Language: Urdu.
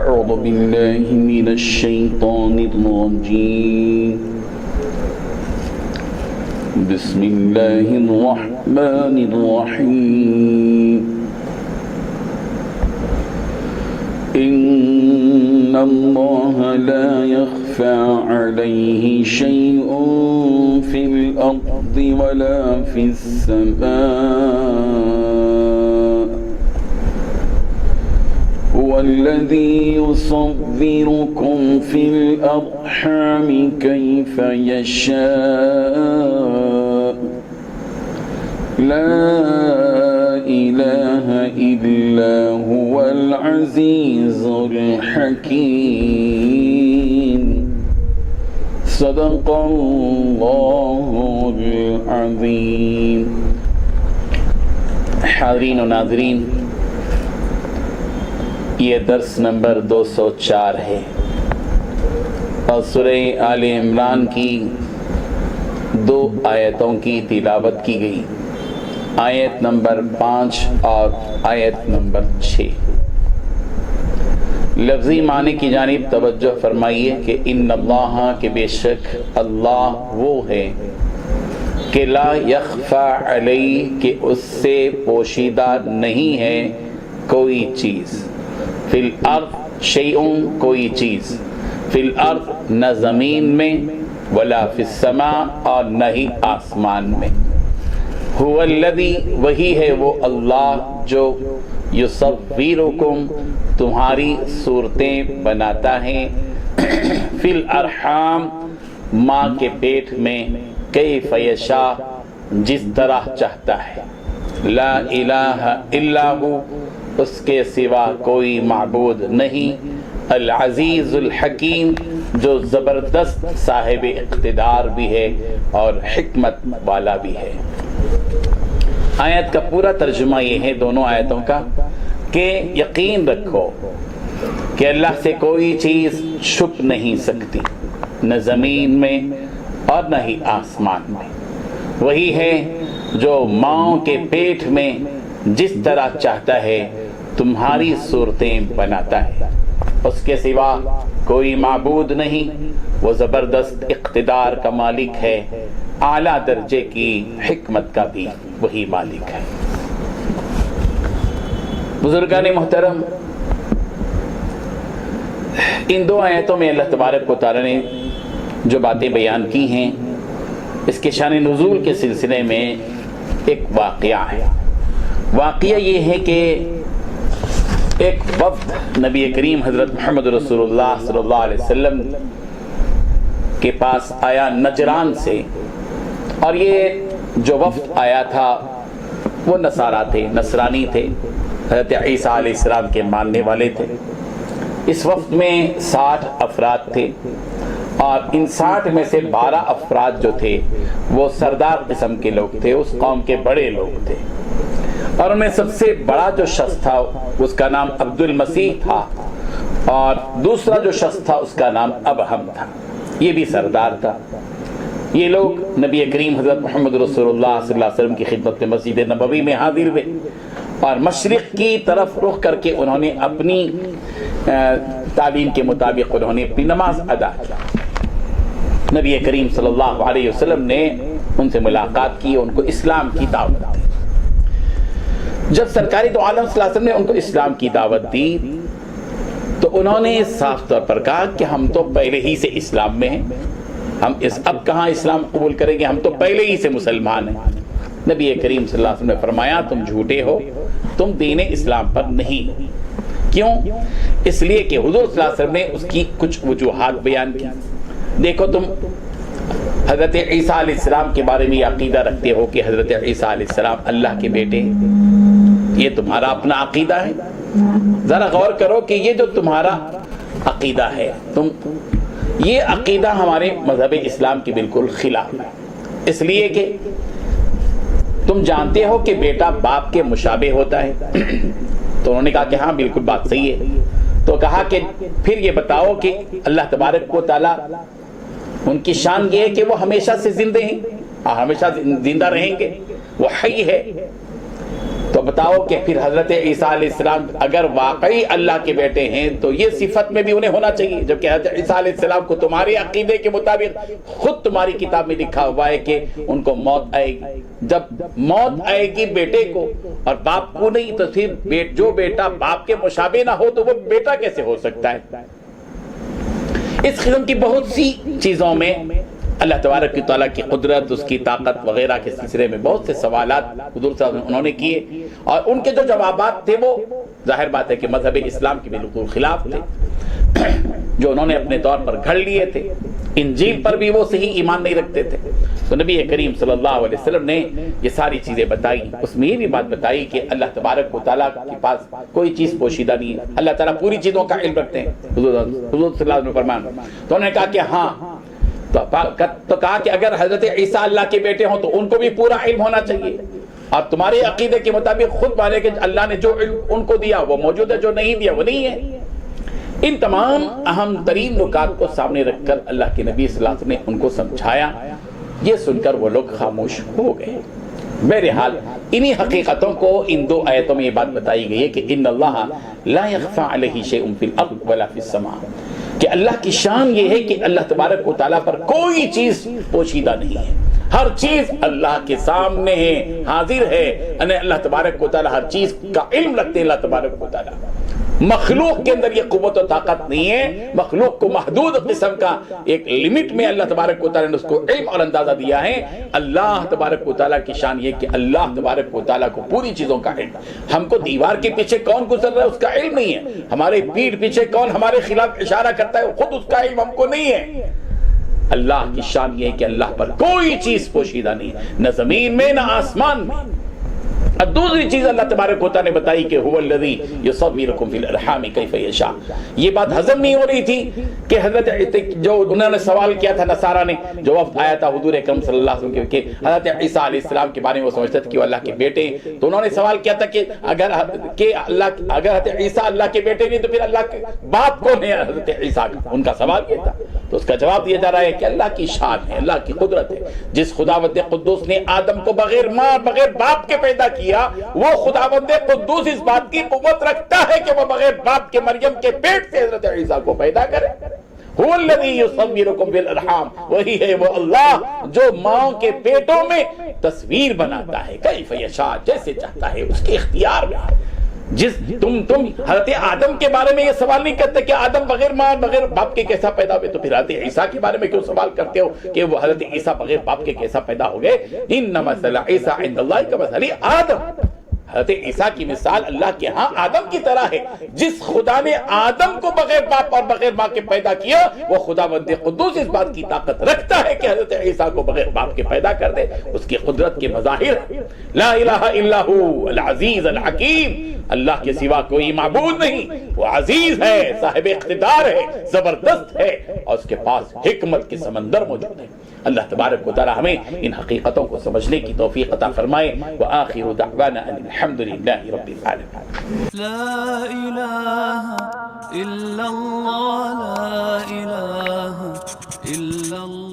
أعوذ بالله من الشيطان الرجيم بسم الله الرحمن الرحيم إن الله لا يخفى عليه شيء في الأرض ولا في السماء هو الذي يصوركم في الأرحام كيف يشاء لا إله إلا هو العزيز الحكيم صدق الله العظيم. حاضرین و ناظرین، یہ درس نمبر 204 ہے اور سورہ آل عمران کی 2 آیتوں کی تلاوت کی گئی، آیت نمبر 5 اور آیت نمبر 6۔ لفظی معنی کی جانب توجہ فرمائیے کہ ان اللہ، کہ بے شک اللہ وہ ہے کہ لا یخفا علیہ، کہ اس سے پوشیدہ نہیں ہے کوئی چیز، فی الارض شیئن، کوئی چیز، فی الارض نہ زمین میں، ولا فی السماء اور نہ ہی آسمان میں۔ هو الذی، وہی ہے وہ اللہ جو یصورکم، تمہاری صورتیں بناتا ہے، فی الارحام، ماں کے پیٹ میں، کیف یشاء، جس طرح چاہتا ہے، لا الہ الا ہو، اس کے سوا کوئی معبود نہیں، العزیز الحکیم، جو زبردست صاحب اقتدار بھی ہے اور حکمت والا بھی ہے۔ آیت کا پورا ترجمہ یہ ہے دونوں آیتوں کا کہ یقین رکھو کہ اللہ سے کوئی چیز چھپ نہیں سکتی، نہ زمین میں اور نہ ہی آسمان میں۔ وہی ہے جو ماں کے پیٹ میں جس طرح چاہتا ہے تمہاری صورتیں بناتا ہے، اس کے سوا کوئی معبود نہیں، وہ زبردست اقتدار کا مالک ہے، اعلیٰ درجے کی حکمت کا بھی وہی مالک ہے۔ بزرگان محترم، ان 2 آیتوں میں اللہ تبارک و تعالی نے جو باتیں بیان کی ہیں، اس کے شان نزول کے سلسلے میں ایک واقعہ ہے۔ واقعہ یہ ہے کہ ایک وفد نبی کریم حضرت محمد رسول اللہ صلی اللہ علیہ وسلم کے پاس آیا نجران سے، اور یہ جو وفد آیا تھا وہ نصارا تھے، نصرانی تھے، حضرت عیسیٰ علیہ السلام کے ماننے والے تھے۔ اس وفد میں 60 افراد تھے، اور ان 60 میں سے 12 افراد جو تھے وہ سردار قسم کے لوگ تھے، اس قوم کے بڑے لوگ تھے، اور ان میں سب سے بڑا جو شخص تھا اس کا نام عبد المسیح تھا، اور دوسرا جو شخص تھا اس کا نام ابہم تھا، یہ بھی سردار تھا۔ یہ لوگ نبی کریم حضرت محمد رسول اللہ صلی اللہ علیہ وسلم کی خدمت میں مسجد نبوی میں حاضر ہوئے، اور مشرق کی طرف رخ کر کے انہوں نے اپنی تعلیم کے مطابق انہوں نے اپنی نماز ادا کی۔ نبی کریم صلی اللہ علیہ وسلم نے ان سے ملاقات کی، ان کو اسلام کی دعوت دی۔ جب سرکاری دو عالم صلی اللہ علیہ وسلم نے ان کو اسلام کی دعوت دی تو انہوں نے صاف طور پر کہا کہ ہم تو پہلے ہی سے اسلام میں ہیں، ہم اب کہاں اسلام قبول کریں گے، ہم تو پہلے ہی سے مسلمان ہیں۔ نبی کریم صلی اللہ علیہ وسلم نے فرمایا تم جھوٹے ہو، تم دین اسلام پر نہیں۔ کیوں؟ اس لیے کہ حضور صلی اللہ علیہ وسلم نے اس کی کچھ وجوہات بیان کی۔ دیکھو، تم حضرت عیسیٰ علیہ السلام کے بارے میں یہ عقیدہ رکھتے ہو کہ حضرت عیسیٰ علیہ السلام اللہ کے بیٹے، یہ تمہارا اپنا عقیدہ ہے۔ ذرا غور کرو کہ یہ جو تمہارا عقیدہ ہے، یہ عقیدہ ہمارے مذہب اسلام کی بالکل خلاف ہے، اس لیے کہ تم جانتے ہو کہ بیٹا باپ کے مشابہ ہوتا ہے۔ تو انہوں نے کہا کہ ہاں بالکل بات صحیح ہے۔ تو کہا کہ پھر یہ بتاؤ کہ اللہ تبارک و تعالیٰ، ان کی شان یہ ہے کہ وہ ہمیشہ سے زندے ہیں اور ہمیشہ زندہ رہیں گے، وہ حی ہے۔ تو بتاؤ کہ پھر حضرت عیسیٰ علیہ السلام اگر واقعی اللہ کے بیٹے ہیں تو یہ صفت میں بھی انہیں ہونا چاہیے، جبکہ حضرت عیسیٰ علیہ السلام کو تمہارے عقیدے کے مطابق خود تمہاری کتاب میں لکھا ہوا ہے کہ ان کو موت آئے گی۔ جب موت آئے گی بیٹے کو اور باپ کو نہیں، تو پھر جو بیٹا باپ کے مشابہ نہ ہو تو وہ بیٹا کیسے ہو سکتا ہے؟ اس قسم کی بہت سی چیزوں میں اللہ تبارک و تعالیٰ کی قدرت، اس کی طاقت وغیرہ کے سلسلے میں بہت سے سوالات حضور صلی اللہ علیہ وسلم انہوں نے کیے، اور ان کے جو جوابات تھے وہ ظاہر بات ہے کہ مذہب اسلام کے بالکل خلاف تھے، جو انہوں نے اپنے طور پر گھڑ لیے تھے۔ انجیل پر بھی وہ صحیح ایمان نہیں رکھتے تھے۔ تو نبی کریم صلی اللہ علیہ وسلم نے یہ ساری چیزیں بتائی، اس میں یہ بھی بات بتائی کہ اللہ تبارک و تعالیٰ کے پاس کوئی چیز پوشیدہ نہیں ہے، اللہ تعالیٰ پوری چیزوں کا علم رکھتے ہیں۔ حضور صلی اللہ علیہ وسلم نے فرمایا، تو انہوں نے کہا کہ ہاں، تو کہا کہ اگر حضرت عیسیٰ اللہ کے بیٹے ہوں تو ان کو بھی پورا علم ہونا چاہیے، اور تمہارے عقیدے کے مطابق خود مانے کہ اللہ نے جو علم ان کو دیا وہ موجود ہے، جو نہیں دیا وہ نہیں ہے۔ ان تمام اہم ترین نکات کو سامنے رکھ کر اللہ کے نبی صلی اللہ علیہ وسلم نے ان کو سمجھایا، یہ سن کر وہ لوگ خاموش ہو گئے۔ بہرحال انہی حقیقتوں کو ان دو آیتوں میں یہ بات بتائی گئی ہے کہ ان اللہ لا یخفی علیہ شیء فی الارض ولا فی السماء، کہ اللہ کی شان یہ ہے کہ اللہ تبارک و تعالیٰ پر کوئی چیز پوشیدہ نہیں ہے، ہر چیز اللہ کے سامنے ہے، حاضر ہے، یعنی اللہ تبارک و تعالیٰ ہر چیز کا علم رکھتے ہیں۔ اللہ تبارک و تعالیٰ مخلوق کے اندر یہ قوت و طاقت نہیں ہے، مخلوق کو محدود قسم کا ایک لمٹ میں اللہ تبارک و تعالیٰ نے اس کو علم اور اندازہ دیا ہے۔ اللہ تبارک و تعالیٰ کی شان یہ کہ اللہ تبارک و تعالیٰ کو پوری چیزوں کا علم، ہم کو دیوار کے پیچھے کون گزر رہا ہے اس کا علم نہیں ہے، ہمارے پیٹھ پیچھے کون ہمارے خلاف اشارہ کرتا ہے خود اس کا علم ہم کو نہیں ہے۔ اللہ کی شان یہ ہے کہ اللہ پر کوئی چیز پوشیدہ نہیں ہے، نہ زمین میں نہ آسمان میں۔ اب دوسری چیز اللہ تبارک و تعالیٰ نے بتائی کہ هو الذی یصورکم فی الارحام کیف یشاء۔ یہ بات ہضم نہیں ہو رہی تھی کہ حضرت جو انہوں نے سوال کیا تھا نصارہ نے، جو وفد آیا تھا حضور اکرم صلی اللہ علیہ وسلم کے حضرت عیسیٰ علیہ السلام کے بارے میں وہ سمجھتے تھے کہ وہ اللہ کے بیٹے، تو انہوں نے سوال کیا تھا کہ اگر حضرت عیسیٰ اللہ کے بیٹے نہیں تو پھر اللہ کے باپ کون ہے حضرت عیسیٰ کا؟ ان کا سوال یہ تھا۔ تو اس کا جواب دیا جا رہا ہے کہ اللہ کی شان ہے، اللہ کی قدرت ہے۔ جس خداوند قدوس نے آدم کو بغیر ماں بغیر باپ کے پیدا کیا، وہ خداوند قدوس اس بات کی قوت رکھتا ہے کہ وہ بغیر باپ کے مریم کے پیٹ سے حضرت عیسیٰ کو پیدا کرے۔ هو الذی یصورکم فی الارحام، وہی ہے وہ اللہ جو ماں کے پیٹوں میں تصویر بناتا ہے، کیف یشاء، جیسے چاہتا ہے، اس کے اختیار میں۔ تم حضرت آدم کے بارے میں یہ سوال نہیں کرتے کہ آدم بغیر ماں بغیر باپ کے کیسا پیدا ہوئے، تو پھر حضرت عیسیٰ کے بارے میں کیوں سوال کرتے ہو کہ وہ حضرت عیسیٰ بغیر باپ کے کیسا پیدا ہو گئے؟ ان مثل عیسیٰ عند اللہ کمثل آدم، حضرت عیسیٰ کی مثال اللہ کے ہاں آدم کی طرح ہے۔ جس خدا نے آدم کو بغیر باپ اور بغیر ماں کے پیدا کیا، وہ خداوند قدوس اس بات کی طاقت رکھتا ہے کہ حضرت عیسیٰ کو بغیر باپ کے پیدا کر دے۔ اس کی قدرت کے مظاہر لا الہ الا هو العزیز الحکیم، اللہ کے سوا کوئی معبود نہیں، وہ عزیز ہے، صاحب اقتدار ہے، زبردست ہے، اور اس کے پاس حکمت کے سمندر موجود ہے۔ اللہ تبارک و تعالی ہمیں ان حقیقتوں کو سمجھنے کی توفیق عطا فرمائے۔ وآخر دعوانا ان الحمد للہ رب العالمین۔ لا الہ الا اللہ، لا الہ الا اللہ۔